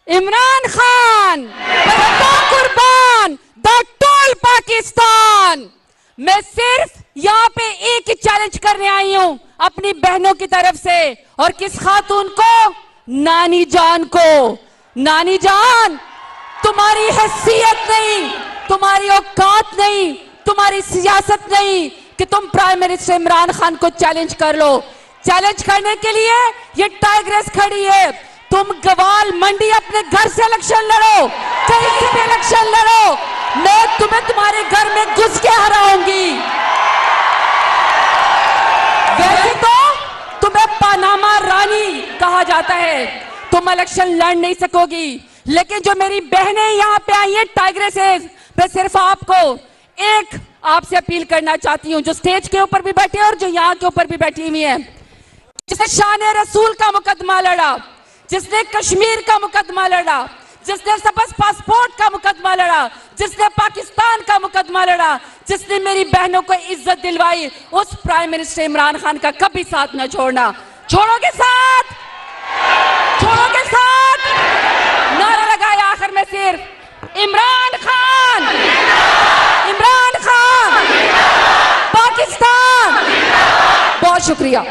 इमरान खान कुर्बान the toll Pakistan. मैं सिर्फ यहाँ पे एक ही चैलेंज करने आई हूँ अपनी बहनों की तरफ से, और किस खातून को? नानी जान को। नानी जान, तुम्हारी हैसियत नहीं, तुम्हारी औकात नहीं, तुम्हारी सियासत नहीं कि तुम प्राइम मिनिस्टर इमरान खान को चैलेंज कर लो। चैलेंज करने के लिए ये टाइग्रेस खड़ी है। तुम गवाल मंडी अपने घर से इलेक्शन लड़ो, कहीं से भी इलेक्शन लड़ो, मैं तुम्हें तुम्हारे घर में घुस के हराऊंगी। वैसे तो तुम्हें पनामा रानी कहा जाता है, तुम इलेक्शन लड़ नहीं सकोगी, लेकिन जो मेरी बहनें यहाँ पे आई हैं टाइग्रेस, मैं सिर्फ आपसे अपील करना चाहती हूँ, जो स्टेज के ऊपर भी बैठे हैं और जो यहाँ के ऊपर भी बैठी हुई है, जिसने शान रसूल का मुकदमा लड़ा, जिसने कश्मीर का मुकदमा लड़ा, जिसने सबस पासपोर्ट का मुकदमा लड़ा, जिसने पाकिस्तान का मुकदमा लड़ा, जिसने मेरी बहनों को इज्जत दिलवाई, उस प्राइम मिनिस्टर इमरान खान का कभी साथ न छोड़ना। छोड़ोगे साथ? छोड़ोगे साथ? नारा लगाया आखिर में सिर्फ इमरान खान, इमरान खान, पाकिस्तान। बहुत शुक्रिया।